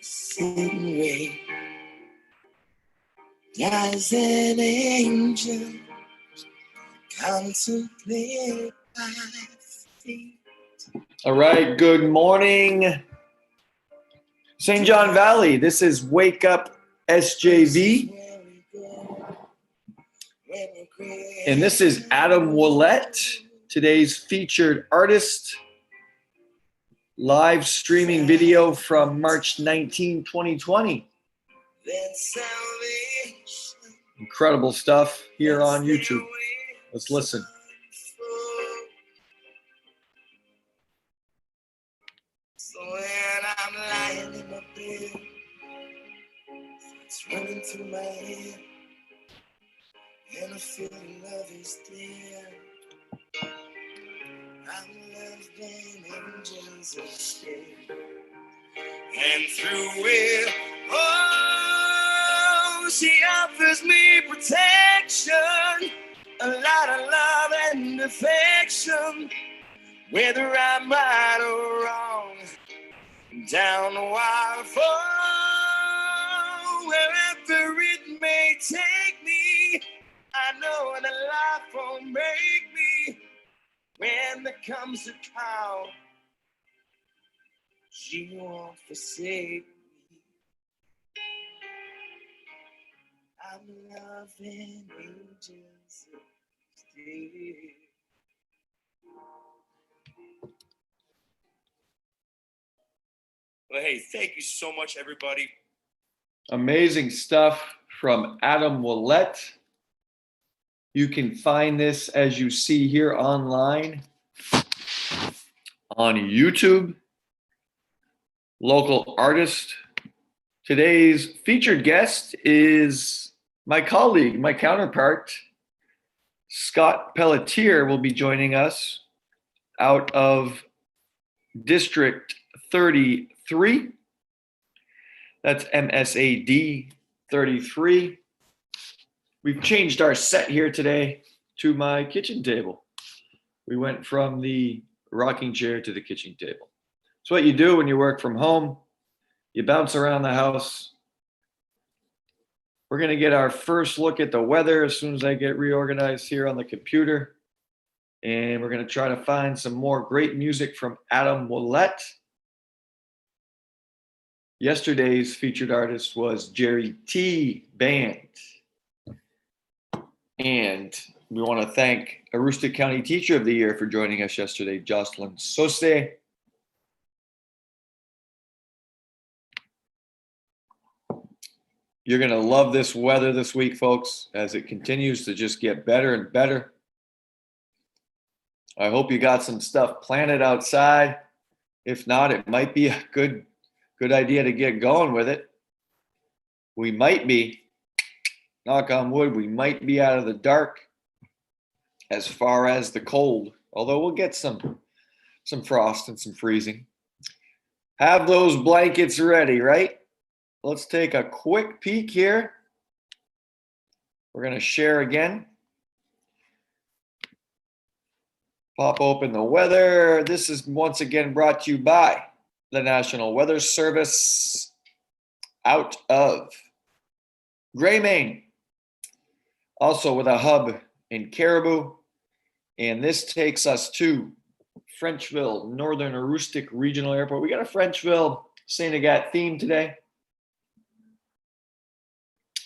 sitting way as an angel contemplate my feet. All right, good morning, St. John Valley. This is Wake Up SJV. And this is Adam Willett, today's featured artist. Live streaming video from March 19, 2020. Incredible stuff here on YouTube. Let's listen. So when I'm lying in my bed, it's running through my head, and I feel love is there. I'm loved and angels are stay. And through it, oh, she offers me protection, a lot of love and affection, whether I'm right or wrong, down the waterfall, wherever it may take me, I know that life won't break me. When there comes a call, she won't forsake me. I'm loving angels still. Well, hey, thank you so much, everybody. Amazing stuff from Adam Willett. You can find this, as you see here, online on YouTube. Local artist. Today's featured guest is my colleague, my counterpart, Scott Pelletier will be joining us out of District 33. That's MSAD 33. We've changed our set here today to my kitchen table. We went from the rocking chair to the kitchen table. It's what you do when you work from home. You bounce around the house. We're going to get our first look at the weather as soon as I get reorganized here on the computer. And we're going to try to find some more great music from Adam Willett. Yesterday's featured artist was Jerry T. Band. And we want to thank Aroostook County Teacher of the Year for joining us yesterday, Jocelyn Sose. You're going to love this weather this week, folks, as it continues to just get better and better. I hope you got some stuff planted outside. If not, it might be a good idea to get going with it. We might be, knock on wood, we might be out of the dark as far as the cold, although we'll get some frost and some freezing. Have those blankets ready, right? Let's take a quick peek here. We're going to share again. Pop open the weather. This is once again brought to you by the National Weather Service out of Gray, Maine. Also with a hub in Caribou. And this takes us to Frenchville, Northern Aroostook Regional Airport. We got a Frenchville St. Agathe theme today,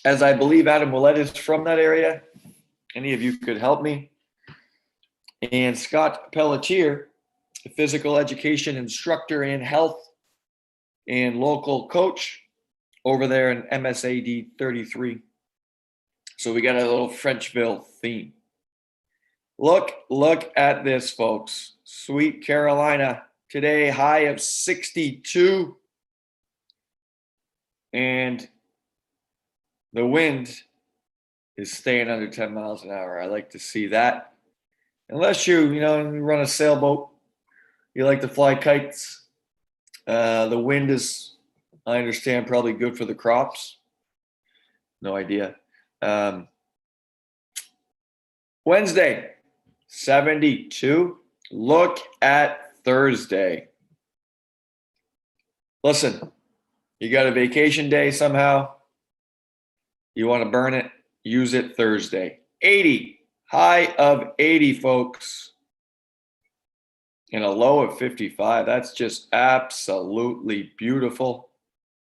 as I believe Adam Willett is from that area. Any of you could help me. And Scott Pelletier, a physical education instructor and health and local coach over there in MSAD 33. So we got a little Frenchville theme. Look at this, folks. Sweet Carolina today, high of 62. And the wind is staying under 10 miles an hour. I like to see that. Unless you run a sailboat, you like to fly kites. The wind is, I understand, probably good for the crops. No idea. Wednesday, 72. Look at Thursday. Listen, You got a vacation day somehow. You want to burn it, use it Thursday. 80, high of 80, folks. And a low of 55. That's just absolutely beautiful.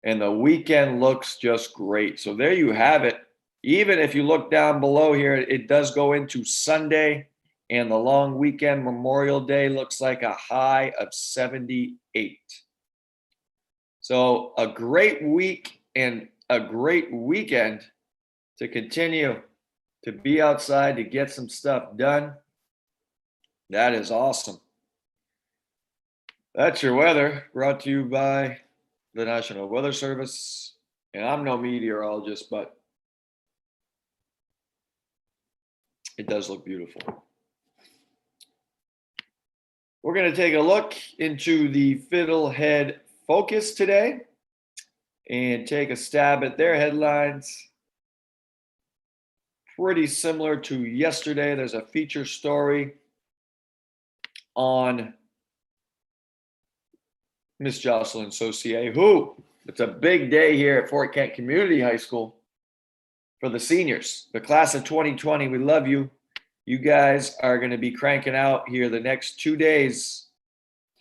And the weekend looks just great. So there you have it. Even if you look down below here, it does go into Sunday. And the long weekend, Memorial Day, looks like a high of 78. So a great week and a great weekend to continue to be outside, to get some stuff done. That is awesome. That's your weather, brought to you by the National Weather Service. And I'm no meteorologist, but it does look beautiful. We're going to take a look into the Fiddlehead Focus today and take a stab at their headlines. Pretty similar to yesterday. There's a feature story on Miss Jocelyn Saucier, who, it's a big day here at Fort Kent Community High School for the seniors, the class of 2020. We love you. You guys are going to be cranking out here the next 2 days,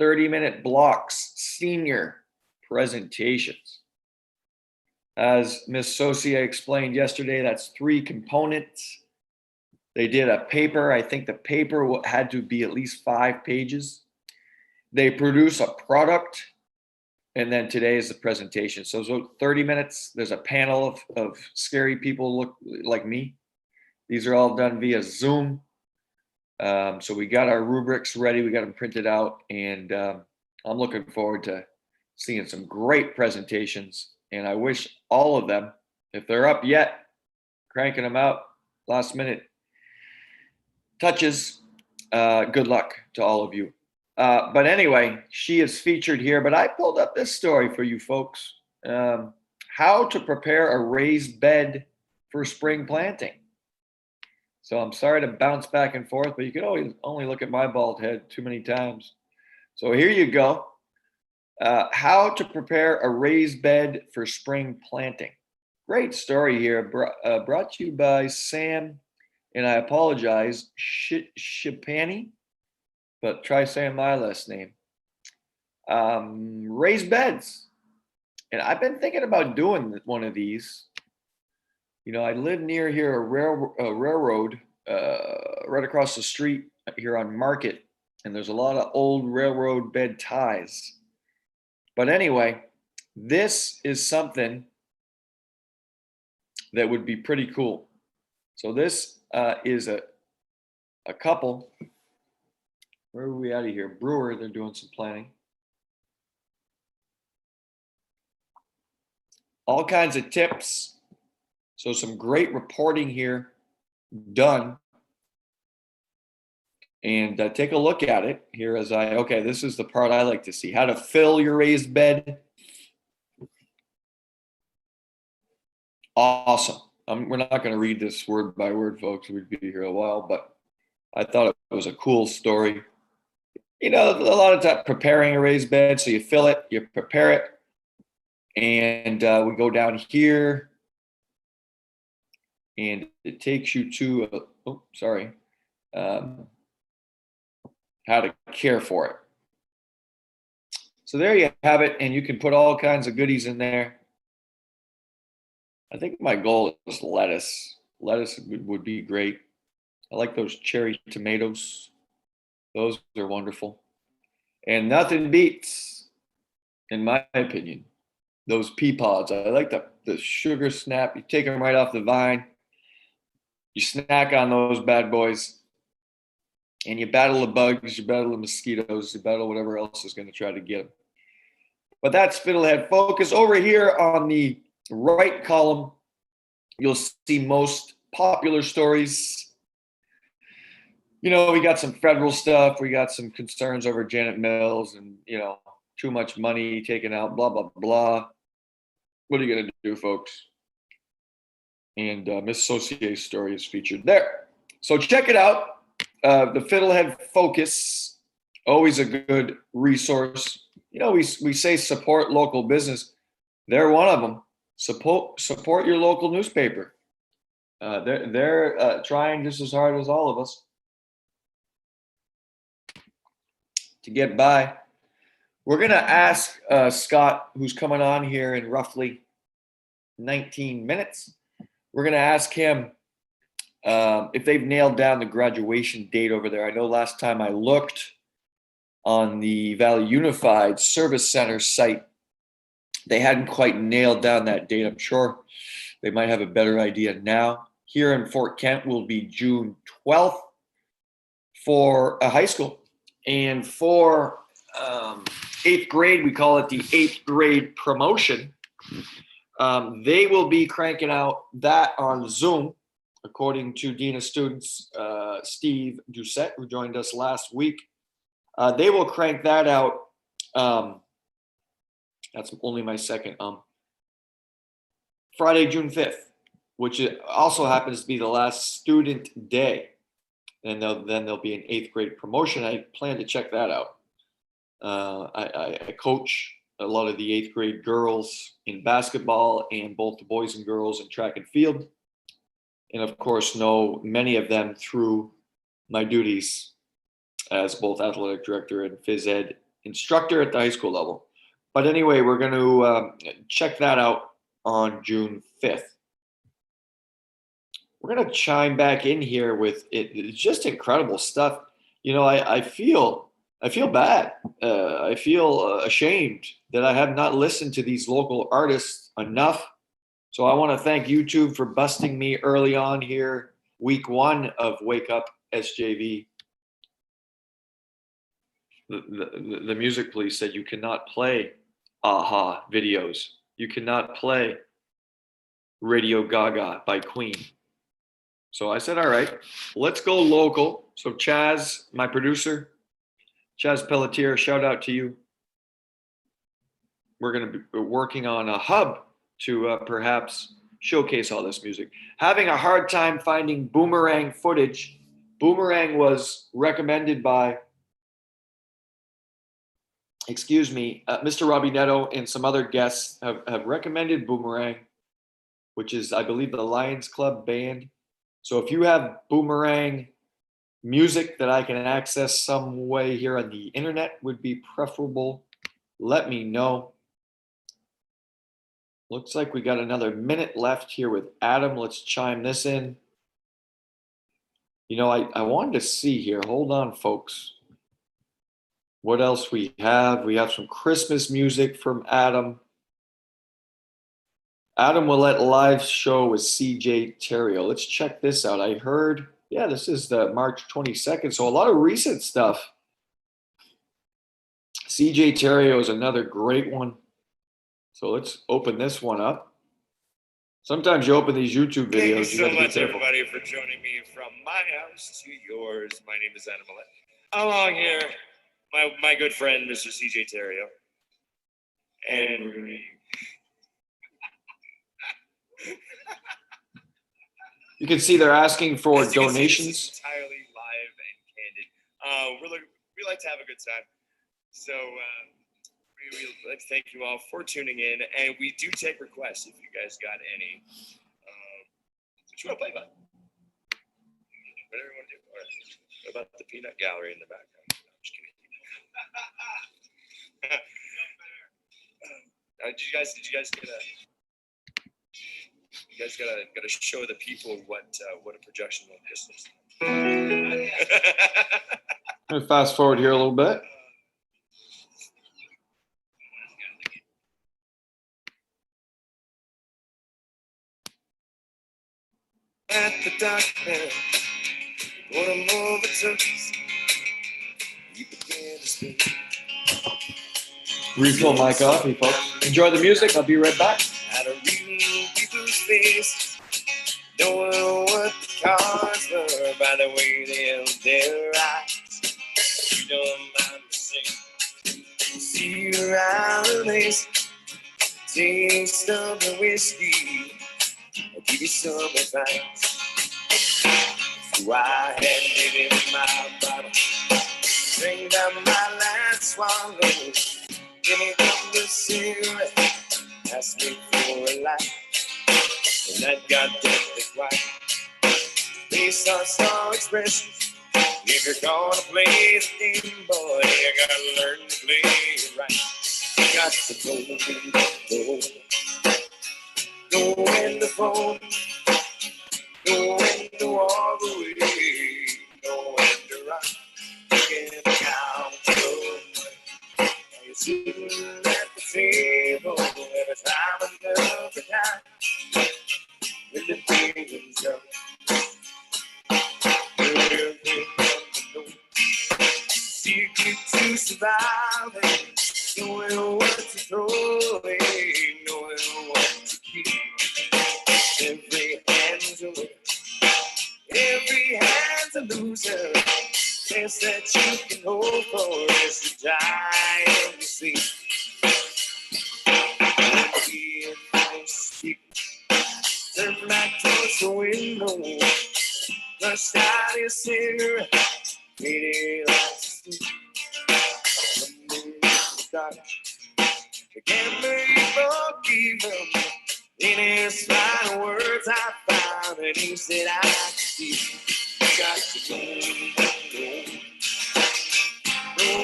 30-minute blocks, senior presentations. As Ms. Saucier explained yesterday, that's 3 components. They did a paper. I think the paper had to be at least 5 pages. They produce a product, and then today is the presentation. So 30 minutes, there's a panel of scary people look like me. These are all done via Zoom. So we got our rubrics ready. We got them printed out, and I'm looking forward to seeing some great presentations. And I wish all of them, if they're up yet, cranking them out, last minute touches, good luck to all of you. But anyway, she is featured here, but I pulled up this story for you folks. How to prepare a raised bed for spring planting. So I'm sorry to bounce back and forth, but you can always only look at my bald head too many times. So here you go. How to prepare a raised bed for spring planting. Great story here, brought to you by Sam, and I apologize, Shipani, but try saying my last name. Raised beds. And I've been thinking about doing one of these. You know, I live near here, a railroad right across the street here on Market, and there's a lot of old railroad bed ties. But anyway, this is something that would be pretty cool. So this is a couple. Where are we out of here? Brewer, they're doing some planning. All kinds of tips. So some great reporting here done. And take a look at it here as okay, this is the part I like to see. How to fill your raised bed. Awesome. We're not going to read this word by word, folks. We'd be here a while, but I thought it was a cool story. You know, a lot of time preparing a raised bed. So you fill it, you prepare it, and we go down here. And it takes you to, how to care for it. So there you have it, and you can put all kinds of goodies in there. I think my goal is lettuce. Lettuce would be great. I like those cherry tomatoes. Those are wonderful. And nothing beats, in my opinion, those pea pods. I like the sugar snap. You take them right off the vine. You snack on those bad boys, and you battle the bugs, you battle the mosquitoes, you battle whatever else is going to try to get them. But that's Fiddlehead Focus. Over here on the right column, you'll see most popular stories. You know, we got some federal stuff. We got some concerns over Janet Mills and, you know, too much money taken out, blah, blah, blah. What are you going to do, folks? And Miss Saucier's story is featured there. So check it out. The Fiddlehead Focus, always a good resource. You know, we say support local business. They're one of them. Support your local newspaper. They're trying just as hard as all of us to get by. We're gonna ask Scott, who's coming on here in roughly 19 minutes. We're gonna ask him if they've nailed down the graduation date over there. I know last time I looked on the Valley Unified Service Center site, they hadn't quite nailed down that date. I'm sure they might have a better idea now. Here in Fort Kent will be June 12th for a high school. And for 8th grade, we call it the 8th grade promotion. They will be cranking out that on Zoom, according to Dean of Students, Steve Doucette, who joined us last week. They will crank that out. That's only my second. Friday, June 5th, which also happens to be the last student day. And then there'll be an 8th grade promotion. I plan to check that out. I coach a lot of the 8th grade girls in basketball and both the boys and girls in track and field. And of course, know many of them through my duties as both athletic director and phys ed instructor at the high school level. But anyway, we're going to check that out on June 5th. We're going to chime back in here with it. It's just incredible stuff. You know, I feel bad. I feel ashamed that I have not listened to these local artists enough. So I want to thank YouTube for busting me early on here, week 1 of Wake Up SJV. The music police said you cannot play Aha videos. You cannot play Radio Gaga by Queen. So I said, all right, let's go local. So Chaz, my producer, Chaz Pelletier, shout out to you. We're going to be working on a hub to perhaps showcase all this music. Having a hard time finding Boomerang footage. Boomerang was recommended by, Mr. Robbie Netto and some other guests have recommended Boomerang, which is, I believe, the Lions Club band. So if you have Boomerang music that I can access some way here on the internet would be preferable, let me know. Looks like we got another minute left here with Adam. Let's chime this in. You know, I wanted to see here. Hold on, folks. What else we have? We have some Christmas music from Adam. Adam will let live show with CJ Terrio. Let's check this out. I heard, yeah, this is the March 22nd. So a lot of recent stuff. CJ Terrio is another great one. So let's open this one up. Sometimes you open these YouTube videos. Thank you so much, everybody, for joining me from my house to yours. My name is Adam Millett. Along here, my good friend, Mr. CJ Terrio. And we're going to be... You can see they're asking for donations. It's entirely live and candid. We like to have a good time. So we like to thank you all for tuning in. And we do take requests if you guys got any. What you want to play about? Whatever you want to do. Or what about the peanut gallery in the background? No, I'm just kidding. Did you guys get a... You guys gotta show the people what a projection like this looks like. I'm gonna fast forward here a little bit. At the doctor, what I'm overtook, you begin to speak. Refill my coffee, folks. Enjoy the music. I'll be right back. At a real people's face, knowing what the cause were by the way they held their eyes. You don't mind to sing, see your eyes, taste of the whiskey, I'll give you some advice. So I handed him my bottle, drank down my last swallow, give me the cigarette. asked me for a light, and that got deathly quiet. Based on star expressions, if you're gonna play the game, boy, you gotta learn to play it right. You got to know when to fold, know when to walk away, know when to run. Get out of money. You're sitting at the table every time another time. When the feelings come, secret to surviving, knowing what to throw away, knowing what to keep. Every hand's a winner, every hand's a loser. Best that you can hope for is to die in your sleep. Turn back towards the window, brush out your cigarette, made it like sleep. Can't believe or give him. In his final words I found, and he said I could see. Got to go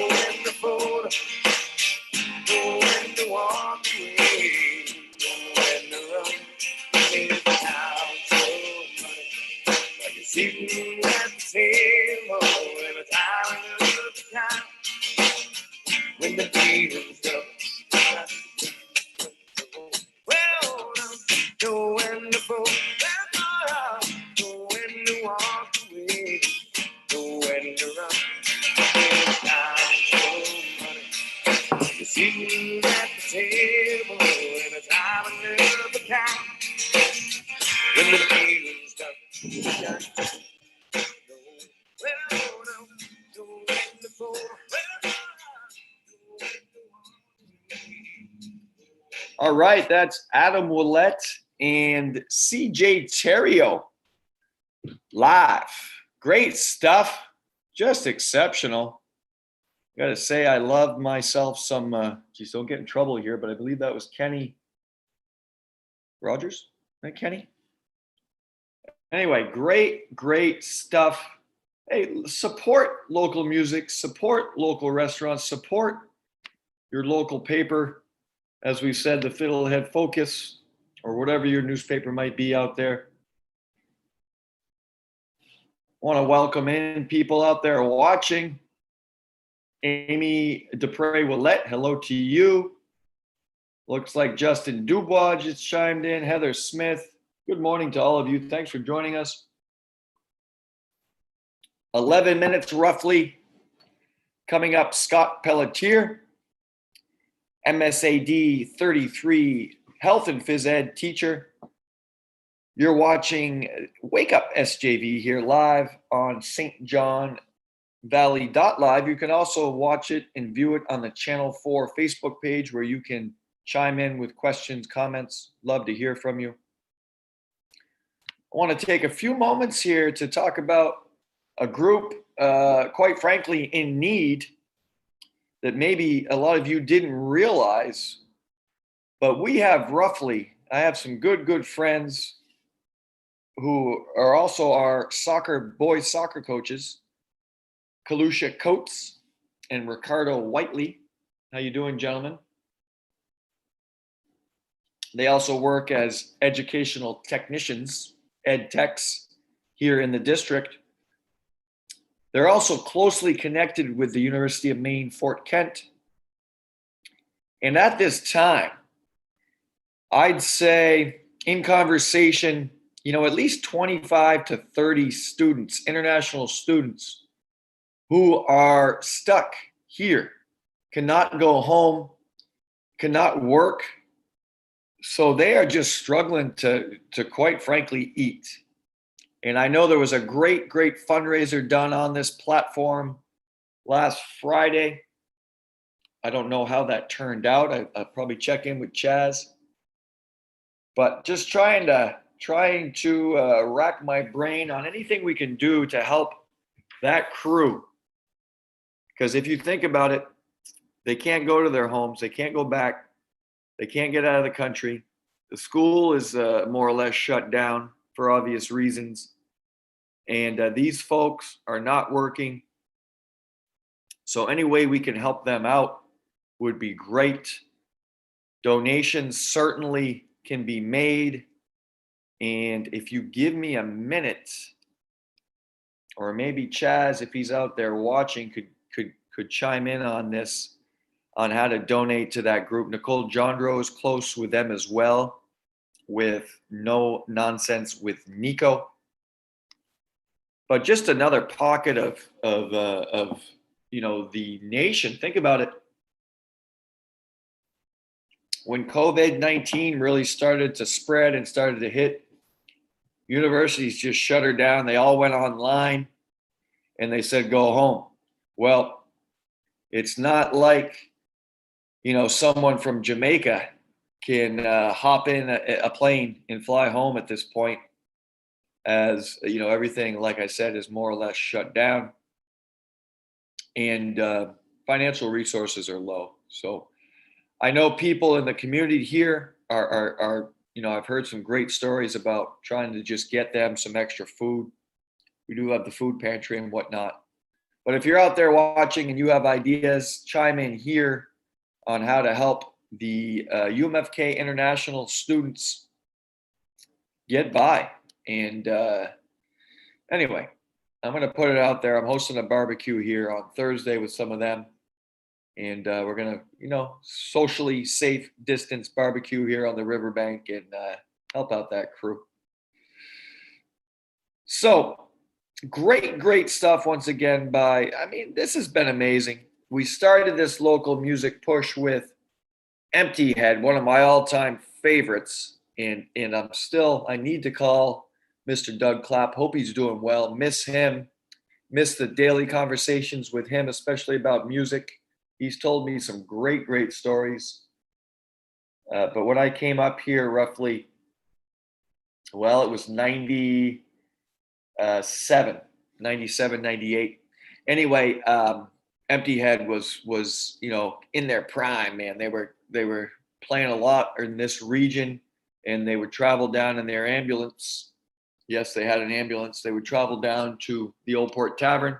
when to fold, go when to walk away, go when to run. It's out so money, like you're sitting at the table every time another time. When the feelings come, well, know when to fold, know when to walk away, know when to run. It's out so money, you're sitting at the table every time another time. When the feelings come, you got to know, well, know when to fold, All right, that's Adam Willett and CJ Terrio live. Great stuff, just exceptional. I gotta say, I love myself some, geez, don't get in trouble here, but I believe that was Kenny Rogers, right, Kenny? Anyway, great stuff. Hey, support local music, support local restaurants, support your local paper. As we said, the Fiddlehead Focus, or whatever your newspaper might be out there. I want to welcome in people out there watching. Amy Dupre Willette, hello to you. Looks like Justin Dubois just chimed in. Heather Smith, good morning to all of you. Thanks for joining us. 11 minutes roughly. Coming up, Scott Pelletier, MSAD 33 health and phys ed teacher. You're watching Wake Up SJV here live on St. John Valley.live. You can also watch it and view it on the Channel 4 Facebook page where you can chime in with questions, comments. Love to hear from you. I want to take a few moments here to talk about a group, quite frankly, in need that maybe a lot of you didn't realize, but we have roughly, I have some good friends who are also our boys soccer coaches, Kalusha Coates and Ricardo Whiteley. How you doing, gentlemen? They also work as educational technicians, ed techs here in the district. They're also closely connected with the University of Maine, Fort Kent. And at this time, I'd say in conversation, at least 25 to 30 students, international students, who are stuck here, cannot go home, cannot work. So they are just struggling to quite frankly eat. And I know there was a great fundraiser done on this platform last Friday. I don't know how that turned out. I'll probably check in with Chaz. But just trying to rack my brain on anything we can do to help that crew. Because if you think about it, they can't go to their homes. They can't go back. They can't get out of the country. The school is more or less shut down for obvious reasons. And these folks are not working. So any way we can help them out would be great. Donations certainly can be made. And if you give me a minute, or maybe Chaz, if he's out there watching, could chime in on this, on how to donate to that group. Nicole Jondro is close with them as well, with No Nonsense with Nico. But just another pocket of the nation. Think about it. When COVID-19 really started to spread and started to hit, universities just shut her down. They all went online and they said, go home. Well, it's not like, someone from Jamaica can hop in a plane and fly home at this point, as everything, like I said, is more or less shut down, and financial resources are low. So I know people in the community here are I've heard some great stories about trying to just get them some extra food. We do have the food pantry and whatnot. But if you're out there watching and you have ideas, chime in here on how to help the UMFK international students get by. And anyway, I'm going to put it out there. I'm hosting a barbecue here on Thursday with some of them. And we're going to, socially safe distance barbecue here on the riverbank and help out that crew. So great stuff once again this has been amazing. We started this local music push with Empty Head, one of my all-time favorites. And I need to call Mr. Doug Clapp. Hope he's doing well. Miss him. Miss the daily conversations with him, especially about music. He's told me some great stories. But when I came up here roughly, it was 97, 98. Anyway, Empty Head was in their prime, man. They were playing a lot in this region, and they would travel down in their ambulance. Yes, they had an ambulance. They would travel down to the Old Port Tavern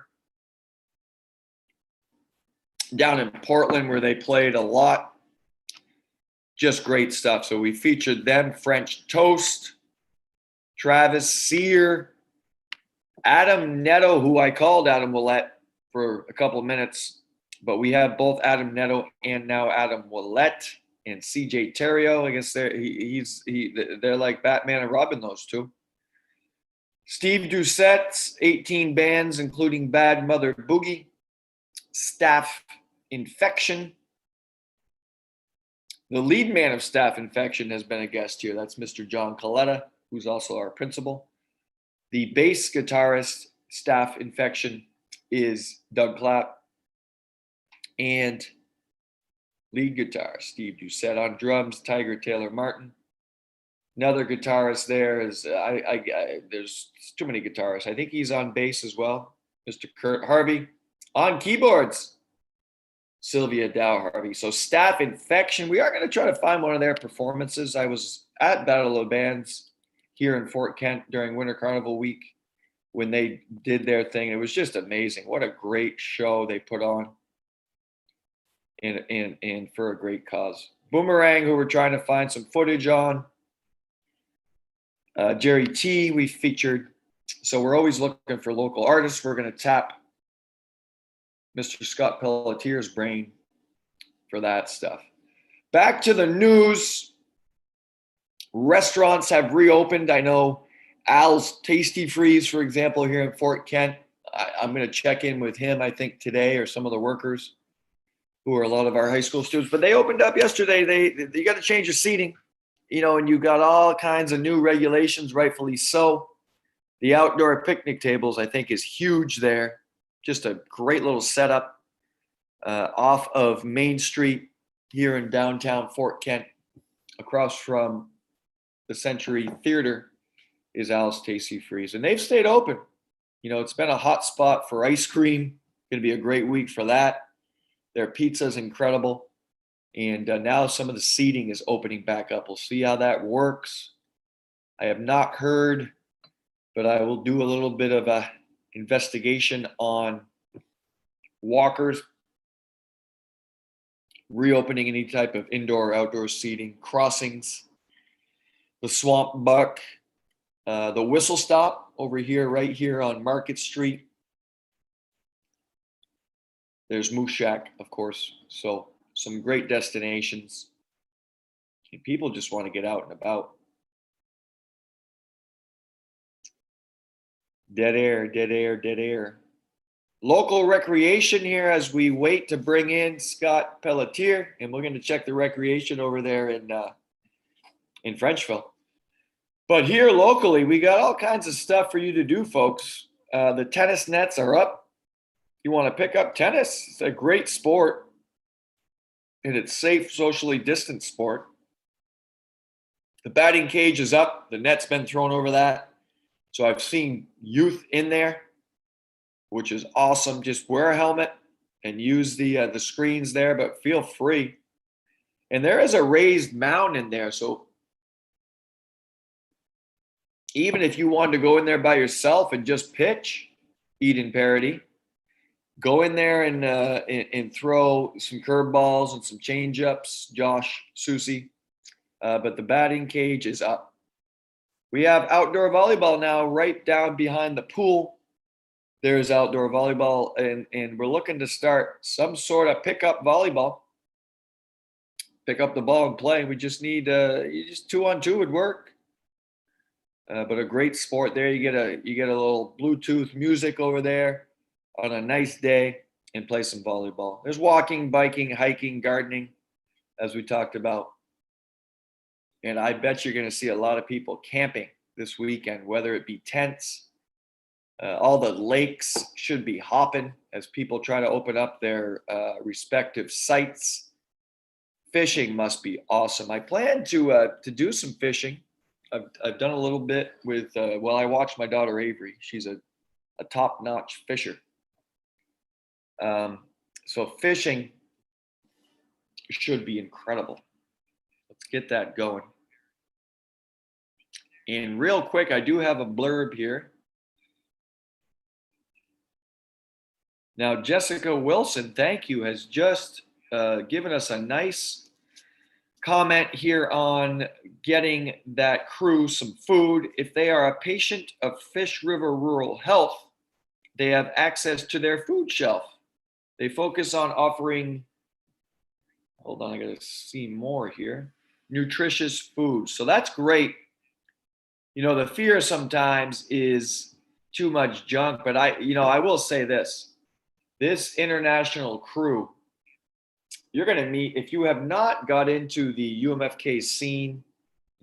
down in Portland, where they played a lot. Just great stuff. So we featured them, French Toast, Travis Sear, Adam Netto, who I called Adam Willett for a couple of minutes, but we have both Adam Netto and now Adam Willett and CJ Terrio. I guess they're like Batman and Robin, those two. Steve Doucette's 18 bands, including Bad Mother Boogie, Staff Infection. The lead man of Staff Infection has been a guest here. That's Mr. John Coletta, who's also our principal. The bass guitarist, Staff Infection, is Doug Clapp. And lead guitar, Steve Doucette. On drums, Tiger Taylor Martin. Another guitarist there is, there's too many guitarists. I think he's on bass as well, Mr. Kurt Harvey. On keyboards, Sylvia Dow Harvey. So Staff Infection, we are going to try to find one of their performances. I was at Battle of the Bands here in Fort Kent during Winter Carnival week when they did their thing. It was just amazing. What a great show they put on, and for a great cause. Boomerang, who we're trying to find some footage on. Jerry T, we featured. So we're always looking for local artists. We're going to tap Mr. Scott Pelletier's brain for that stuff. Back to the news. Restaurants have reopened. I know Al's Tasty Freeze, for example, here in Fort Kent. I'm going to check in with him, I think, today, or some of the workers who are a lot of our high school students. But they opened up yesterday. You got to change your seating, and you got all kinds of new regulations, rightfully so. The outdoor picnic tables, I think, is huge there. Just a great little setup off of Main Street here in downtown Fort Kent, across from the Century Theater, is Al's Tasty Freeze. And they've stayed open. It's been a hot spot for ice cream. Going to be a great week for that. Their pizza is incredible. And now some of the seating is opening back up. We'll see how that works. I have not heard, but I will do a little bit of a investigation on walkers reopening any type of indoor or outdoor seating, crossings, the swamp buck, the whistle stop over here, right here on Market Street. There's Moose Shack, of course. So some great destinations. And people just want to get out and about. Dead air, dead air, dead air. Local recreation here as we wait to bring in Scott Pelletier, and we're going to check the recreation over there in Frenchville. But here locally, we got all kinds of stuff for you to do, folks. The tennis nets are up. You want to pick up tennis? It's a great sport, and it's safe, socially distant sport. The batting cage is up. The net's been thrown over that. So I've seen youth in there, which is awesome. Just wear a helmet and use the screens there, but feel free. And there is a raised mound in there. So even if you wanted to go in there by yourself and just pitch, Eden Parody, go in there and throw some curveballs and some change-ups, Josh Susie. But the batting cage is up. We have outdoor volleyball now right down behind the pool. There's outdoor volleyball, and we're looking to start some sort of pickup volleyball. Pick up the ball and play. We just need just 2-on-2 would work. But a great sport there. You get a little Bluetooth music over there on a nice day and play some volleyball. There's walking, biking, hiking, gardening, as we talked about. And I bet you're going to see a lot of people camping this weekend, whether it be tents. All the lakes should be hopping as people try to open up their respective sites. Fishing must be awesome. I plan to do some fishing. I've done a little bit with, I watched my daughter Avery. She's a top-notch fisher. So fishing should be incredible. Let's get that going. And real quick, I do have a blurb here. Now, Jessica Wilson, thank you, has just given us a nice comment here on getting that crew some food. If they are a patient of Fish River Rural Health, they have access to their food shelf. They focus on offering, hold on, I gotta see more here, nutritious food. So that's great. You know, the fear sometimes is too much junk, but I will say this international crew, you're going to meet, if you have not got into the UMFK scene,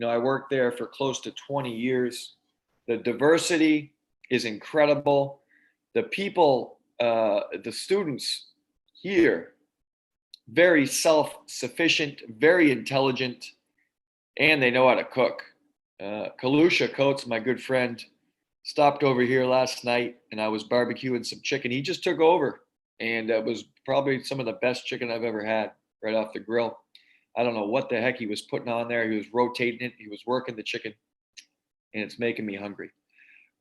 I worked there for close to 20 years. The diversity is incredible. The people, the students here, very self-sufficient, very intelligent, and they know how to cook. Kalusha Coates, my good friend, stopped over here last night, and I was barbecuing some chicken. He just took over, and it was probably some of the best chicken I've ever had right off the grill. I don't know what the heck he was putting on there. He was rotating it. He was working the chicken, and it's making me hungry.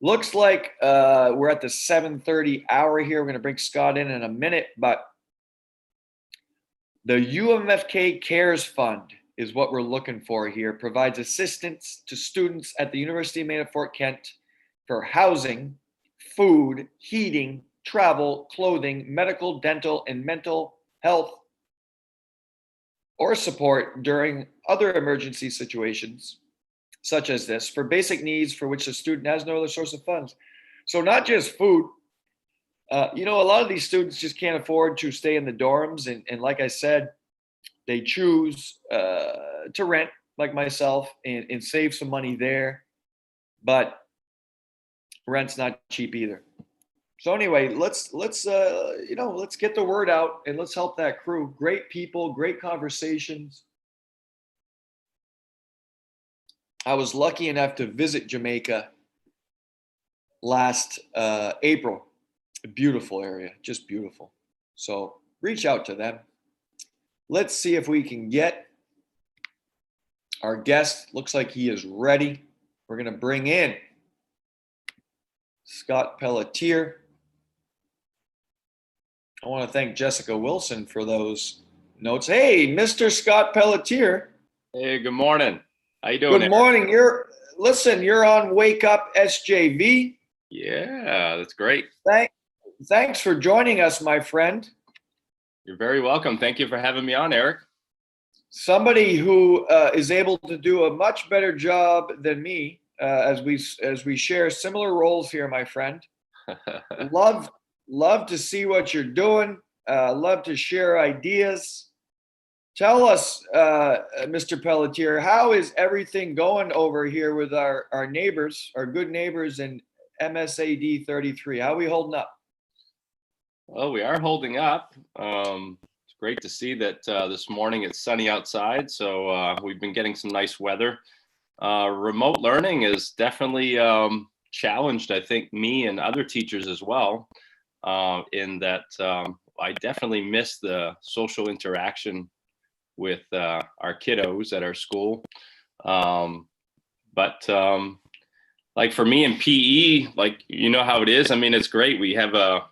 Looks like we're at the 7:30 hour here. We're going to bring Scott in a minute, but the UMFK Cares Fund is what we're looking for here. Provides assistance to students at the University of Maine at Fort Kent for housing, food, heating, travel, clothing, medical, dental, and mental health or support during other emergency situations such as this for basic needs for which the student has no other source of funds. So not just food. A lot of these students just can't afford to stay in the dorms. And like I said, they choose to rent like myself and save some money there. But rent's not cheap either. So anyway, let's get the word out and let's help that crew. Great people, great conversations. I was lucky enough to visit Jamaica last April. A beautiful area, just beautiful. So reach out to them. let's see if we can get our guest. Looks like he is ready. We're going to bring in Scott Pelletier. I want to thank Jessica Wilson for those notes. Hey, Mr. Scott Pelletier. Hey, good morning. How you doing? Good morning. You're on Wake Up SJV. Yeah, that's great. Thanks for joining us, my friend. You're very welcome. Thank you for having me on, Eric. Somebody who is able to do a much better job than me, as we share similar roles here, my friend. Love to see what you're doing. Love to share ideas. Tell us, Mr. Pelletier, how is everything going over here with our neighbors, our good neighbors in MSAD 33? How are we holding up? Well, we are holding up. It's great to see that this morning it's sunny outside, so we've been getting some nice weather. Remote learning is definitely challenged, I think, me and other teachers as well, in that I definitely miss the social interaction with our kiddos at our school. But like for me in PE, like, you know how it is. I mean, it's great. We have a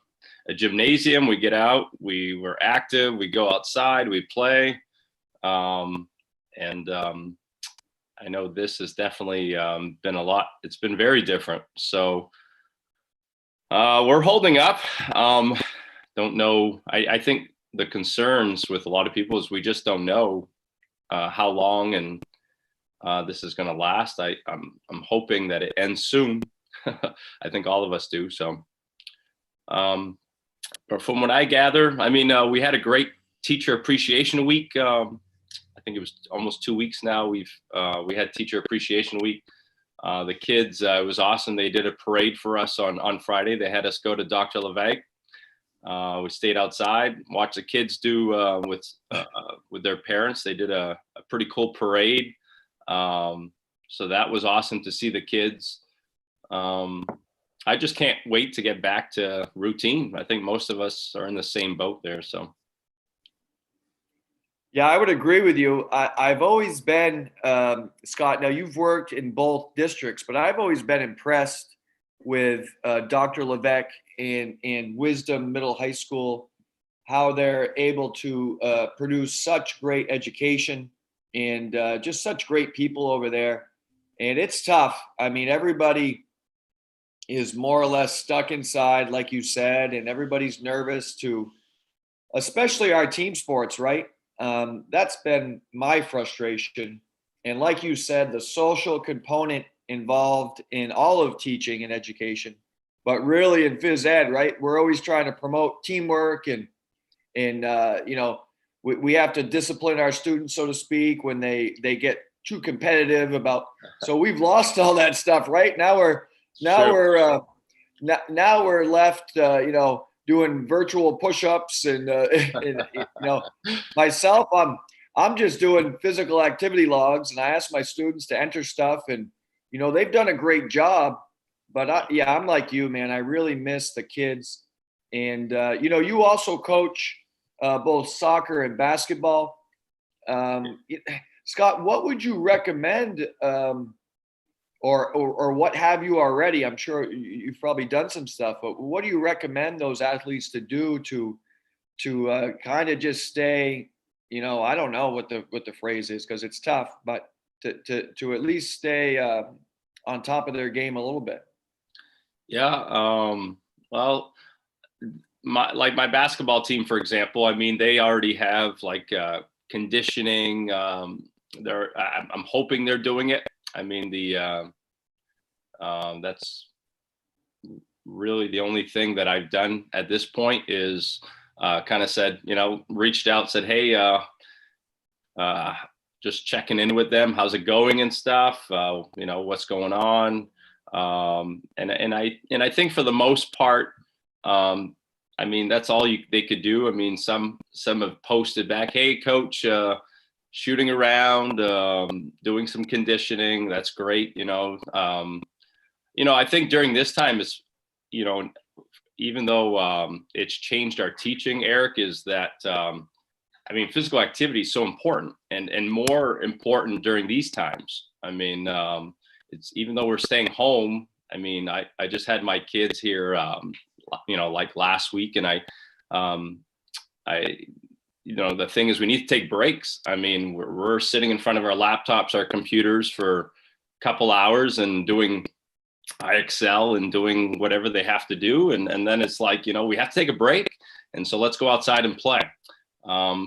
gymnasium, we get out, we're active, we go outside, we play. I know this has definitely been a lot. It's been very different. So we're holding up. Don't know. I think the concerns with a lot of people is we just don't know how long and this is going to last. I'm hoping that it ends soon. I think all of us do. So, but from what I gather, I mean, we had a great Teacher Appreciation Week. I think it was almost 2 weeks now. We had Teacher Appreciation Week. The kids, it was awesome. They did a parade for us on Friday. They had us go to Dr. Levesque. We stayed outside, watched the kids do with their parents. They did a pretty cool parade. So that was awesome to see the kids. I just can't wait to get back to routine. I think most of us are in the same boat there. So. Yeah, I would agree with you. I've always been, Scott, now you've worked in both districts, but I've always been impressed with Dr. Levesque and Wisdom Middle High School, how they're able to produce such great education and just such great people over there. And it's tough. I mean, everybody is more or less stuck inside, like you said, and everybody's nervous to, especially our team sports, right? That's been my frustration. And like you said, the social component involved in all of teaching and education, but really in phys ed, right? We're always trying to promote teamwork and you know, we have to discipline our students, so to speak, when they get too competitive about. So we've lost all that stuff, right? Now we're left, you know, doing virtual push-ups and you know, myself, I'm just doing physical activity logs, and I ask my students to enter stuff, and you know, they've done a great job. But I'm like you, man. I really miss the kids, and you know, you also coach both soccer and basketball. Scott, what would you recommend? Or what have you already? I'm sure you've probably done some stuff, but what do you recommend those athletes to do to kind of just stay, you know, I don't know what the phrase is because it's tough, but to at least stay on top of their game a little bit? Yeah. Well, my basketball team, for example, I mean, they already have like conditioning. I'm hoping they're doing it. I mean, that's really the only thing that I've done at this point is kind of said, you know, reached out, said, hey, just checking in with them. How's it going and stuff? You know, what's going on? And I think for the most part, I mean, that's all they could do. I mean, some have posted back, hey, coach, shooting around, doing some conditioning. That's great. You know, I think during this time is, you know, even though it's changed our teaching, Eric, is that I mean, physical activity is so important, and more important during these times. I mean, it's even though we're staying home. I mean, I just had my kids here, like last week, and the thing is, we need to take breaks. I mean, we're sitting in front of our laptops, our computers for a couple hours and doing Excel and doing whatever they have to do. And then it's like, we have to take a break. And so let's go outside and play.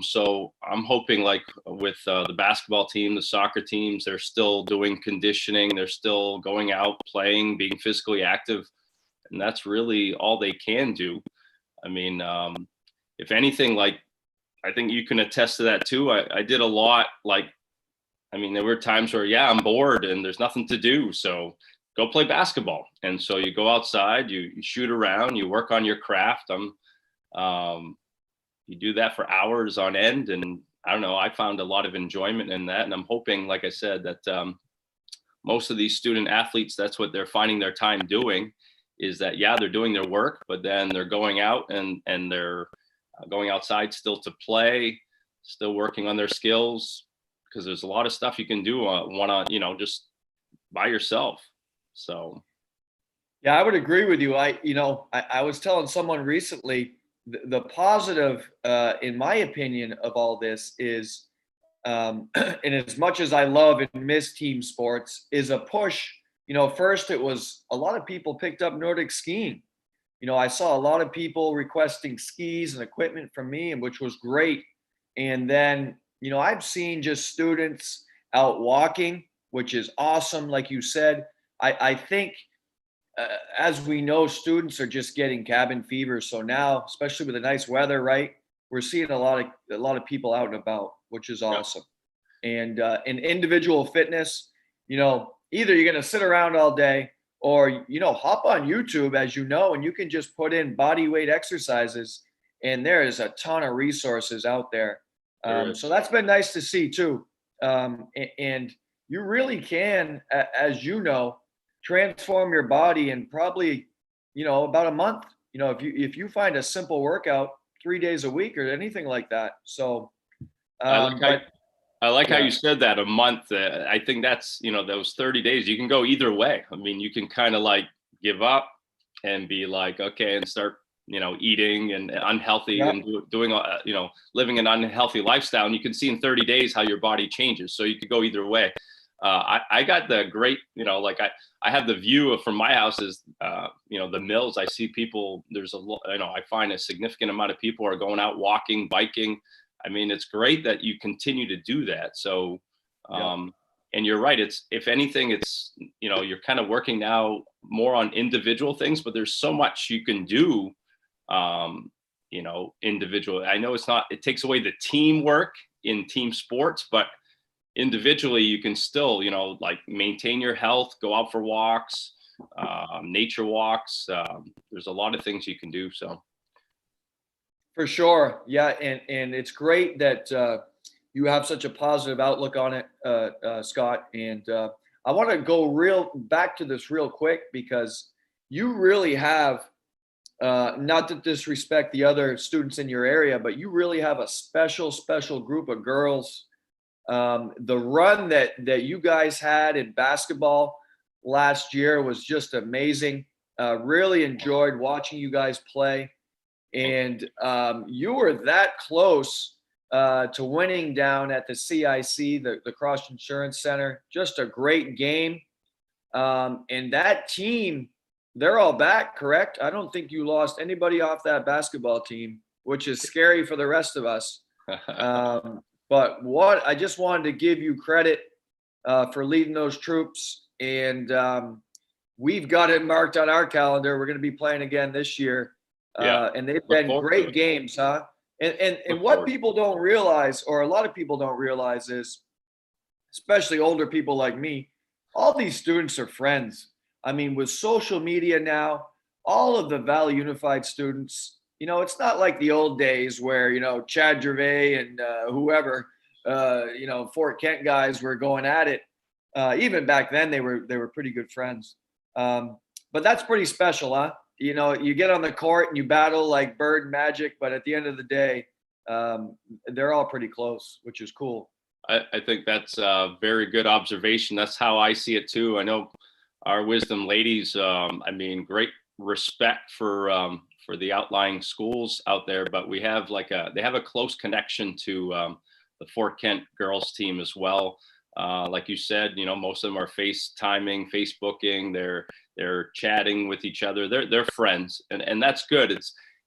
So I'm hoping, like with the basketball team, the soccer teams, they're still doing conditioning. They're still going out, playing, being physically active. And that's really all they can do. I mean, if anything, like, I think you can attest to that too. I did a lot. There were times where, I'm bored and there's nothing to do. So go play basketball. And so you go outside, you shoot around, you work on your craft. You do that for hours on end. And I don't know, I found a lot of enjoyment in that. And I'm hoping, like I said, that most of these student athletes, that's what they're finding their time doing, is that, they're doing their work, but then they're going out and they're going outside still to play, still working on their skills, because there's a lot of stuff you can do just by yourself. So. Yeah, I would agree with you. I was telling someone recently, the positive, in my opinion, of all this is, and as much as I love and miss team sports, is a push. First it was a lot of people picked up Nordic skiing. I saw a lot of people requesting skis and equipment from me, and which was great. And then, I've seen just students out walking, which is awesome. Like you said, I think, as we know, students are just getting cabin fever. So now, especially with the nice weather, right, we're seeing a lot of people out and about, which is awesome. And in individual fitness, either you're going to sit around all day, or, hop on YouTube, as and you can just put in body weight exercises, and there is a ton of resources out there. So that's been nice to see too. And you really can, as transform your body in probably, about a month, if you find a simple workout 3 days a week or anything like that. So, I like how you said that, a month. I think that's, those 30 days, you can go either way. I mean, you can kind of like give up and be like, okay, and start, eating and unhealthy and doing, living an unhealthy lifestyle. And you can see in 30 days how your body changes. So you could go either way. I got the great, I have the view from my house is, the mills. I see people, there's I find a significant amount of people are going out walking, biking. I mean, it's great that you continue to do that. So, and you're right. It's, if anything, it's, you're kind of working now more on individual things, but there's so much you can do, individually. I know it takes away the teamwork in team sports, but individually you can still, maintain your health, go out for walks, nature walks. There's a lot of things you can do. So. For sure. Yeah. And it's great that you have such a positive outlook on it, Scott. And I want to go back to this real quick, because you really have, not to disrespect the other students in your area, but you really have a special group of girls. The run that you guys had in basketball last year was just amazing. Really enjoyed watching you guys play. And you were that close to winning down at the CIC, the Cross Insurance Center. Just a great game. And that team, they're all back, correct? I don't think you lost anybody off that basketball team, which is scary for the rest of us. But I just wanted to give you credit for leading those troops. And we've got it marked on our calendar. We're going to be playing again this year. And they've been great games, huh? And what people don't realize, or a lot of people don't realize, is, especially older people like me, all these students are friends. I mean, with social media now, all of the Valley Unified students, it's not like the old days where, Chad Gervais and whoever, Fort Kent guys were going at it. Even back then, they were pretty good friends. But that's pretty special, huh? You get on the court and you battle like bird magic, but at the end of the day, they're all pretty close, which is cool. I think that's a very good observation. That's how I see it too. I know our Wisdom ladies, I mean, great respect for the outlying schools out there, but we have they have a close connection to the Fort Kent girls team as well. Like you said, most of them are FaceTiming, Facebooking, they're chatting with each other. They're friends, and that's good.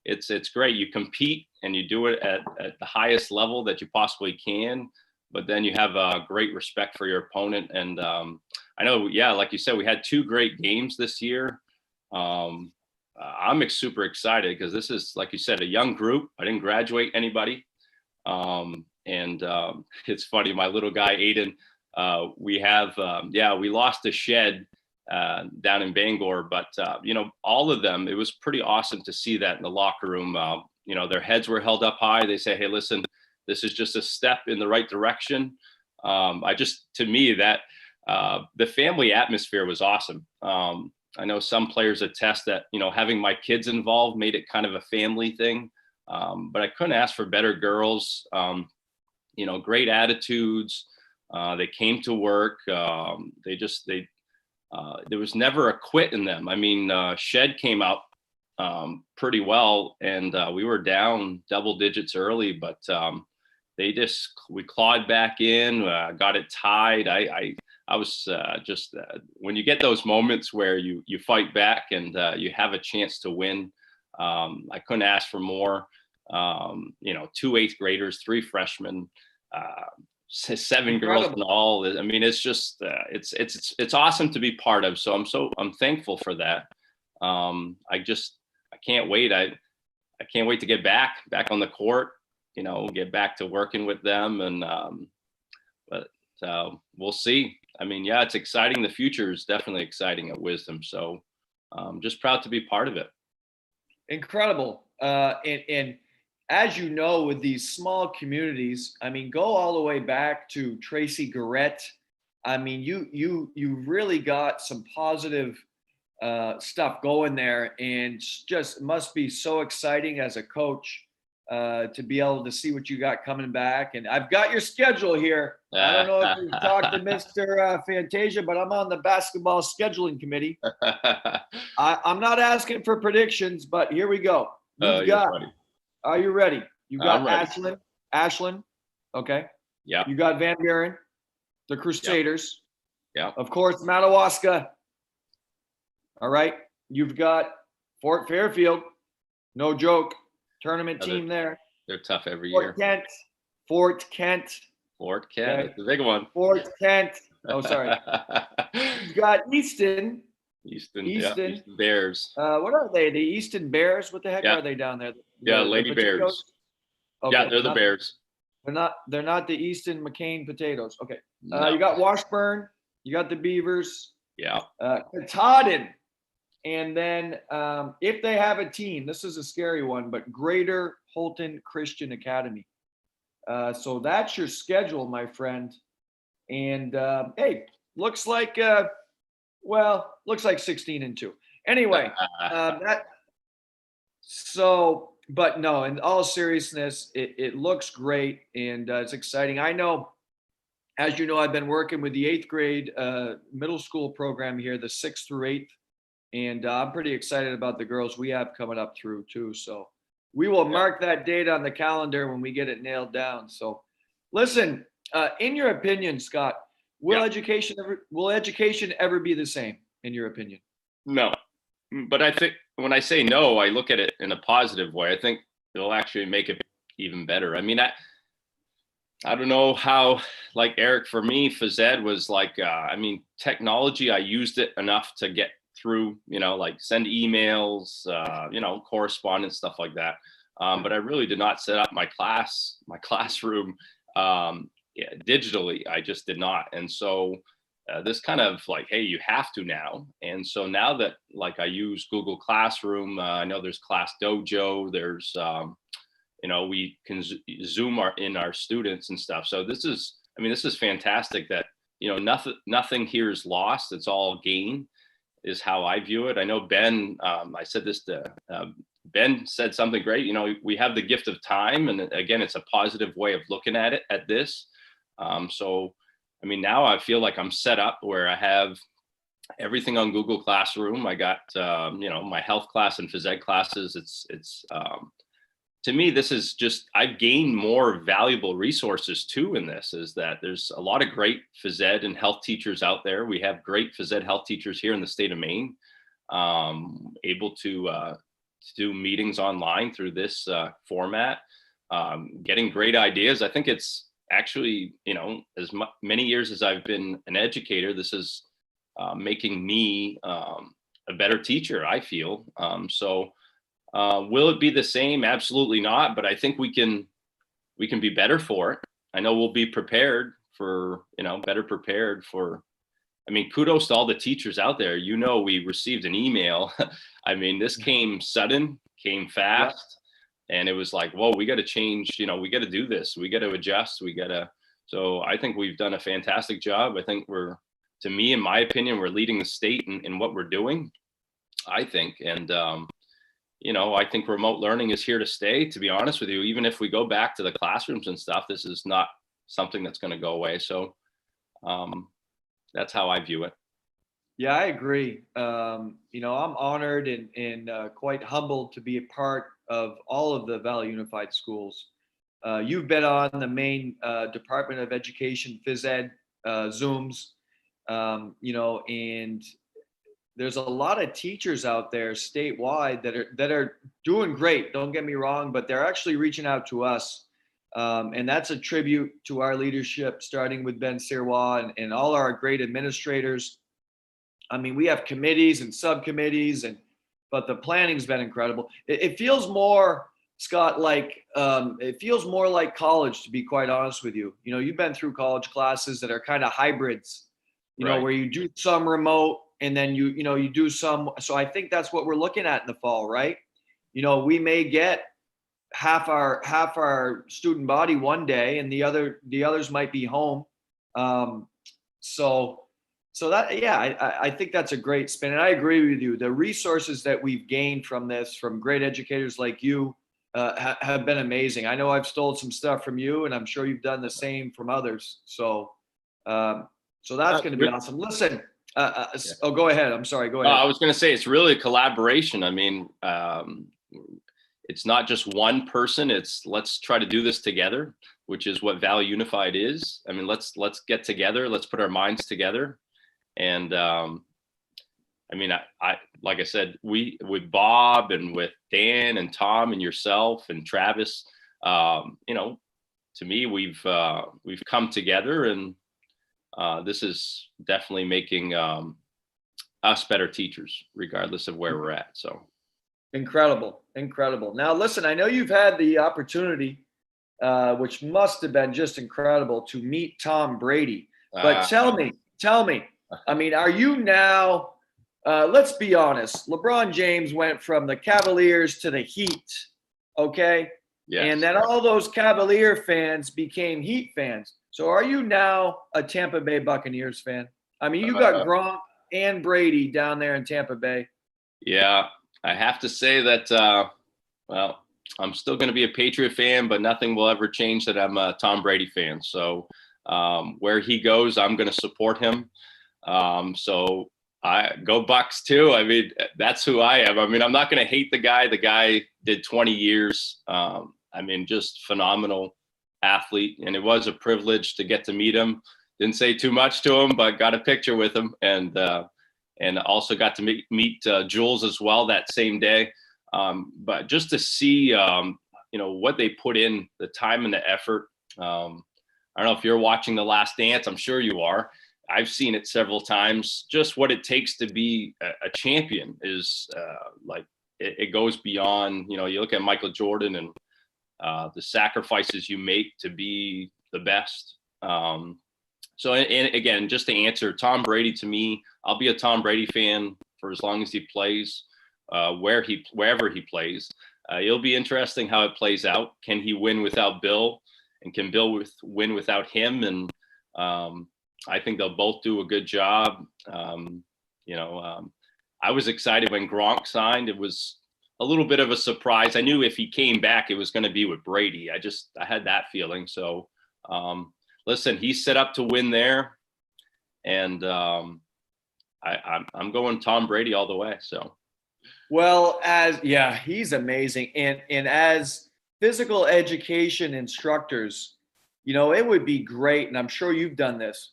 It's great. You compete and you do it at the highest level that you possibly can, but then you have a great respect for your opponent. And I know, yeah, like you said, we had 2 great games this year. I'm super excited because this is, like you said, a young group. I didn't graduate anybody. It's funny, my little guy, Aiden, we lost a shed down in Bangor, but all of them, it was pretty awesome to see that in the locker room. Their heads were held up high. They say, hey, listen, this is just a step in the right direction. To me, that the family atmosphere was awesome. I know some players attest that, having my kids involved made it kind of a family thing. But I couldn't ask for better girls. Great attitudes. They came to work. There was never a quit in them. I mean, Shed came out pretty well, and we were down double digits early, but we clawed back in, got it tied. I was when you get those moments where you fight back and you have a chance to win, I couldn't ask for more. 2 8th graders, 3 freshmen, 7 girls in all. I mean, it's just it's awesome to be part of. So I'm thankful for that. I can't wait. I can't wait to get back on the court. Get back to working with them, and but we'll see. I mean, yeah, it's exciting. The future is definitely exciting at Wisdom. So just proud to be part of it. Incredible. And as you know, with these small communities, I mean, go all the way back to Tracy Garrett. I mean, you really got some positive stuff going there, and just must be so exciting as a coach to be able to see what you got coming back. And I've got your schedule here. I don't know if you've talked to Mr. Fantasia, but I'm on the basketball scheduling committee. I'm not asking for predictions, but here we go. Are you ready? You got Ashland. Okay. Yeah. You got Van Buren, the Crusaders. Yeah. Of course, Madawaska. All right. You've got Fort Fairfield. No joke. Tournament team there. They're tough every year. Fort Kent. Okay. The big one. Fort Kent. Oh, sorry. You've got Easton. Easton Bears. What are they? The Easton Bears? What the heck are they down there? Lady Bears. Okay, yeah, they're the Bears. They're not the Easton McCain potatoes. Okay. No. You got Washburn. You got the Beavers. Yeah. Katahdin. And then if they have a team, this is a scary one, but Greater Holton Christian Academy. So that's your schedule, my friend. And hey, looks like 16-2. Anyway, but no, in all seriousness, it looks great, and it's exciting. I know, as you know, I've been working with the 8th grade middle school program here, the 6th through 8th. And I'm pretty excited about the girls we have coming up through too. So we will mark that date on the calendar when we get it nailed down. So listen, in your opinion, Scott, will education ever be the same, in your opinion? No, but I think when I say no, I look at it in a positive way. I think it'll actually make it even better. I mean, I don't know how, like Eric, for me, phys ed was like, technology, I used it enough to get through, like send emails, correspondence, stuff like that. But I really did not set up my classroom digitally. I just did not. And so this kind of like, hey, you have to now. And so now that like I use Google Classroom, I know there's Class Dojo, there's, we can Zoom our students and stuff. So this is fantastic that, nothing here is lost. It's all gain, is how I view it. I know Ben, I said this to Ben said something great. We have the gift of time, and again, it's a positive way of looking at this. So, I mean, now I feel like I'm set up where I have everything on Google Classroom. I got, my health class and phys ed classes. To me, this is just, I've gained more valuable resources too in this, is that there's a lot of great phys ed and health teachers out there. We have great phys ed health teachers here in the state of Maine, able to do meetings online through this format, getting great ideas. I think it's actually, as many years as I've been an educator, this is making me a better teacher, I feel. Will it be the same? Absolutely not. But I think we can be better for it. I know we'll be prepared for, better prepared for. I mean, kudos to all the teachers out there. We received an email. I mean, this came sudden, came fast, and it was like, whoa, we got to change. We got to do this. We got to adjust. So I think we've done a fantastic job. I think to me, in my opinion, we're leading the state in what we're doing, I think. And, I think remote learning is here to stay, to be honest with you. Even if we go back to the classrooms and stuff, this is not something that's going to go away. So that's how I view it. Yeah, I agree. I'm honored and quite humbled to be a part of all of the Valley Unified Schools. You've been on the Maine Department of Education phys ed Zooms, and there's a lot of teachers out there statewide that are doing great. Don't get me wrong, but they're actually reaching out to us. And that's a tribute to our leadership, starting with Ben Sirois and all our great administrators. I mean, we have committees and subcommittees, but the planning's been incredible. It feels more, Scott, it feels more like college, to be quite honest with you. You've been through college classes that are kind of hybrids, Right. Where you do some remote and then you do some. So I think that's what we're looking at in the fall, right? We may get half our student body one day, and the others might be home. So that, yeah, I think that's a great spin, and I agree with you. The resources that we've gained from this, from great educators like you, have been amazing. I know I've stolen some stuff from you, and I'm sure you've done the same from others. So that's going to be awesome. Listen. Oh, go ahead. I'm sorry. Go ahead. I was going to say, it's really a collaboration. I mean, it's not just one person. Let's try to do this together, which is what Valley Unified is. I mean, let's get together. Let's put our minds together. And I mean, I like I said, with Bob and with Dan and Tom and yourself and Travis, to me, we've come together, and this is definitely making us better teachers, regardless of where we're at. So incredible. Now, listen, I know you've had the opportunity, which must have been just incredible, to meet Tom Brady. But tell me, I mean, are you now? Let's be honest. LeBron James went from the Cavaliers to the Heat, okay? Yes. And then all those Cavalier fans became Heat fans. So are you now a Tampa Bay Buccaneers fan? I mean, you got Gronk and Brady down there in Tampa Bay. Yeah, I have to say that, well, I'm still going to be a Patriot fan, but nothing will ever change that I'm a Tom Brady fan. So where he goes, I'm going to support him. So I go Bucs too. I mean, that's who I am. I mean, I'm not going to hate the guy. The guy did 20 years. I mean, just phenomenal athlete. And it was a privilege to get to meet him. Didn't say too much to him, but got a picture with him. And also got to meet Jules as well that same day. But just to see, what they put in, the time and the effort. I don't know if you're watching The Last Dance. I'm sure you are. I've seen it several times. Just what it takes to be a champion is it goes beyond, you look at Michael Jordan and the sacrifices you make to be the best. So, and again, just to answer, Tom Brady, to me, I'll be a Tom Brady fan for as long as he plays, wherever he plays. It'll be interesting how it plays out. Can he win without Bill, and can Bill win without him? And I think they'll both do a good job. I was excited when Gronk signed. It was a little bit of a surprise. I knew if he came back, it was going to be with Brady. I had that feeling. So, listen, he's set up to win there, and I'm going Tom Brady all the way. So, Well, he's amazing, and as physical education instructors, it would be great, and I'm sure you've done this.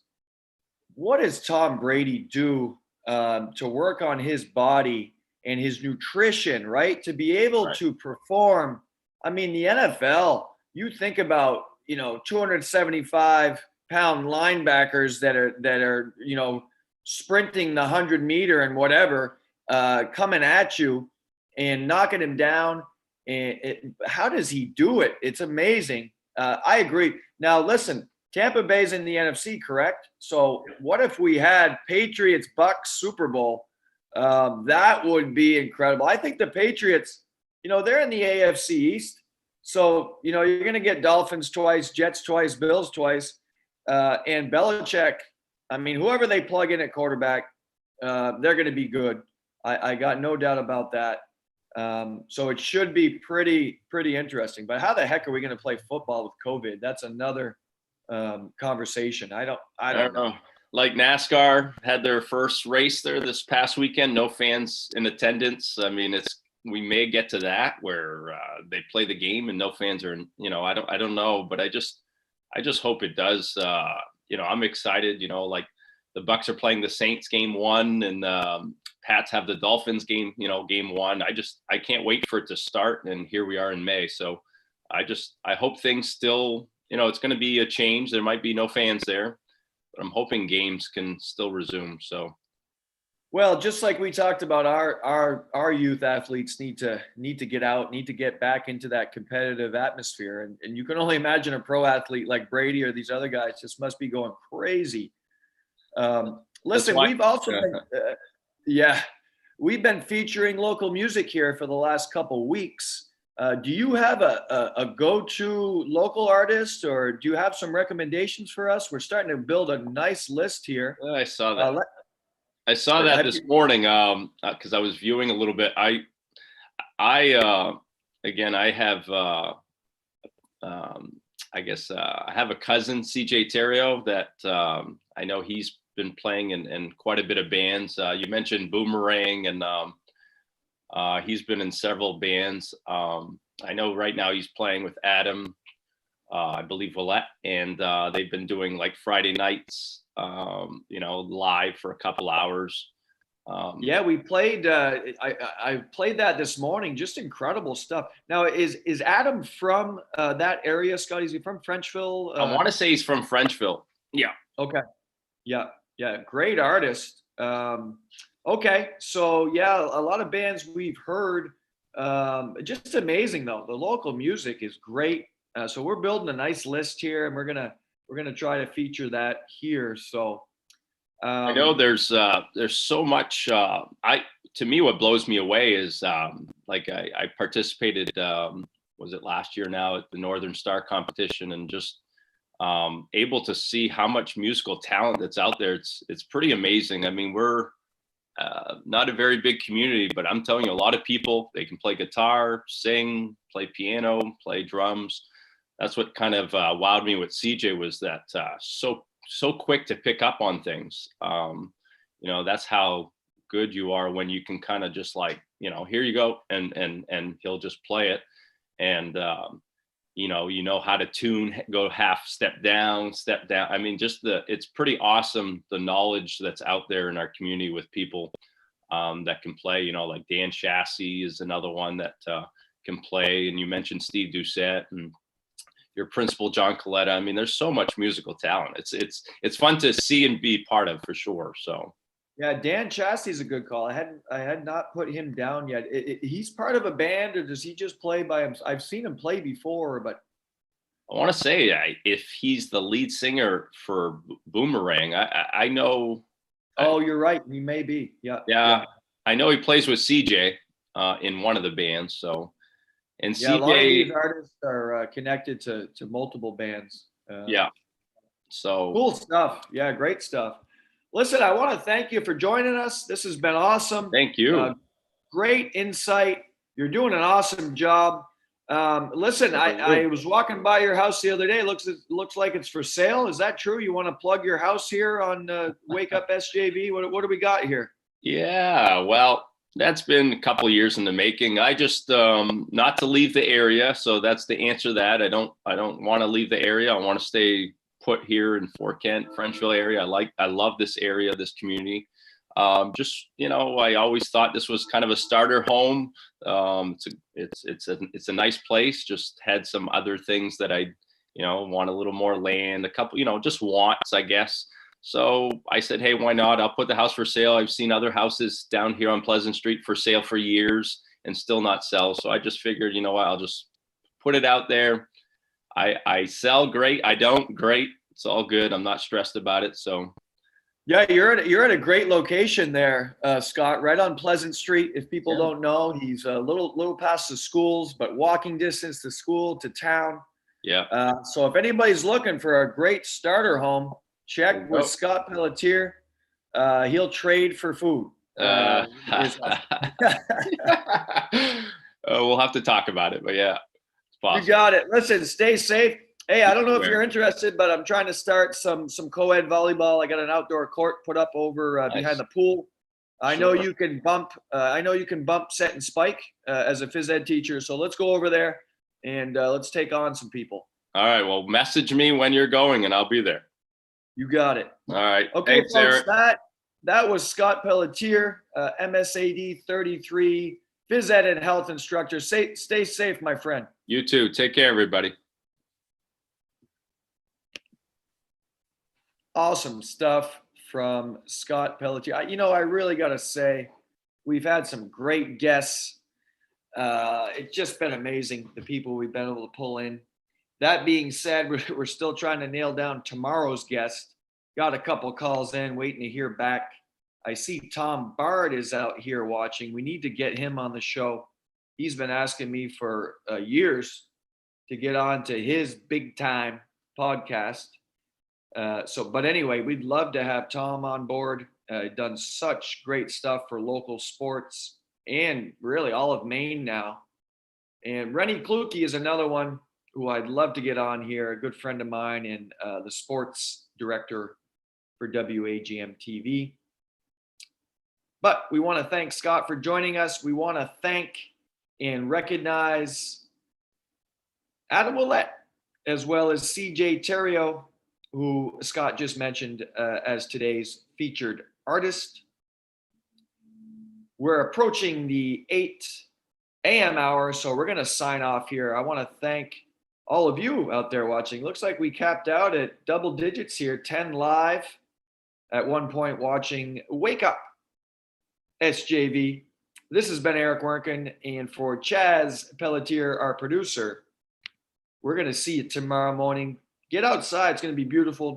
What does Tom Brady do to work on his body and his nutrition, right? To be able right. to perform. I mean, the NFL, you think about, 275-pound linebackers that are, sprinting the 100-meter and whatever, coming at you and knocking him down. And how does he do it? It's amazing. I agree. Now, listen, Tampa Bay's in the NFC, correct? So what if we had Patriots Bucks Super Bowl? That would be incredible. I think the Patriots, they're in the AFC East. So, you're going to get Dolphins twice, Jets twice, Bills twice. And Belichick, I mean, whoever they plug in at quarterback, they're going to be good. I got no doubt about that. So it should be pretty interesting. But how the heck are we going to play football with COVID? That's another conversation. I don't know. Like NASCAR had their first race there this past weekend, no fans in attendance. I mean, we may get to that where they play the game and no fans are, I don't know, but I just hope it does. I'm excited, like the Bucks are playing the Saints game 1 and Pats have the Dolphins game, game 1. I can't wait for it to start. And here we are in May. So I hope things still, it's going to be a change. There might be no fans there, but I'm hoping games can still resume. So. Well, just like we talked about, our youth athletes need to get out, need to get back into that competitive atmosphere, and you can only imagine a pro athlete like Brady or these other guys just must be going crazy. Listen, we've also we've been featuring local music here for the last couple weeks. Do you have a go-to local artist, or do you have some recommendations for us? We're starting to build a nice list here. I saw that. I saw that this morning because I was viewing a little bit. I have I have a cousin, CJ Terrio, that I know he's been playing in quite a bit of bands. You mentioned Boomerang, and he's been in several bands. I know right now he's playing with Adam, I believe Willette, and they've been doing like Friday nights, live for a couple hours. We played. I played that this morning. Just incredible stuff. Now, is Adam from that area, Scott? Is he from Frenchville? I want to say he's from Frenchville. Yeah. Okay. Yeah. Great artist. Okay. So a lot of bands we've heard. Just amazing though. The local music is great. So we're building a nice list here, and we're gonna try to feature that here. So I know there's so much. To me, what blows me away is I participated. Was it last year now at the Northern Star competition, and just able to see how much musical talent that's out there. It's pretty amazing. I mean, we're not a very big community, but I'm telling you, a lot of people, they can play guitar, sing, play piano, play drums. That's what kind of wowed me with CJ was that so quick to pick up on things. That's how good you are when you can kind of just like, here you go, and he'll just play it. And how to tune, go half step down. I mean, it's pretty awesome, the knowledge that's out there in our community with people that can play, like Dan Chassis is another one that can play. And you mentioned Steve Doucette and your principal, John Coletta. I mean, there's so much musical talent. It's fun to see and be part of, for sure. So. Yeah, Dan Chassis is a good call. I had not put him down yet. He's part of a band, or does he just play by himself? I've seen him play before, but I want to say if he's the lead singer for Boomerang, I know. Oh, you're right. He may be. Yeah. I know he plays with CJ in one of the bands. So, and CJ, a lot of these artists are connected to multiple bands. So cool stuff. Yeah, great stuff. Listen, I want to thank you for joining us. This has been awesome. Thank you. Great insight. You're doing an awesome job. Listen, I was walking by your house the other day. Looks like it's for sale. Is that true? You want to plug your house here on Wake Up SJV? What do we got here? Yeah, well, that's been a couple of years in the making. I just not to leave the area, so that's the answer to that. I don't want to leave the area. I want to stay put here in Fort Kent, Frenchville area. I love this area, this community. Just, I always thought this was kind of a starter home. It's a nice place. Just had some other things that I, want a little more land, a couple, just wants, I guess. So I said, hey, why not? I'll put the house for sale. I've seen other houses down here on Pleasant Street for sale for years and still not sell. So I just figured, what, I'll just put it out there. I sell great. I don't great. It's all good. I'm not stressed about it. So yeah, you're at a great location there, Scott, right on Pleasant Street. If people don't know, he's a little past the schools, but walking distance to school, to town. Yeah. So if anybody's looking for a great starter home, check with Scott Pelletier. He'll trade for food. We'll have to talk about it, but yeah, it's possible. You got it. Listen, stay safe. Hey, I don't know if you're interested, but I'm trying to start some co-ed volleyball. I got an outdoor court put up over behind the pool. I know you can bump. Set and spike as a phys ed teacher. So let's go over there and let's take on some people. All right. Well, message me when you're going, and I'll be there. You got it. All right. Okay, thanks, folks. Eric. That was Scott Pelletier, MSAD 33, phys ed and health instructor. Stay safe, my friend. You too. Take care, everybody. Awesome stuff from Scott Pelletier. I really got to say, we've had some great guests. It's just been amazing, the people we've been able to pull in. That being said, we're still trying to nail down tomorrow's guest. Got a couple calls in, waiting to hear back. I see Tom Bard is out here watching. We need to get him on the show. He's been asking me for years to get on to his big time podcast. But anyway, we'd love to have Tom on board. Done such great stuff for local sports and really all of Maine now. And Rennie Kluke is another one who I'd love to get on here, a good friend of mine and the sports director for WAGM TV. But we want to thank Scott for joining us. We want to thank and recognize Adam Willett, as well as CJ Terrio, who Scott just mentioned as today's featured artist. We're approaching the 8 a.m. hour, so we're going to sign off here. I want to thank all of you out there watching. Looks like we capped out at double digits here, 10 live at one point watching Wake Up SJV. This has been Eric Werntgen, and for Chaz Pelletier, our producer, we're going to see you tomorrow morning. Get outside. It's going to be beautiful.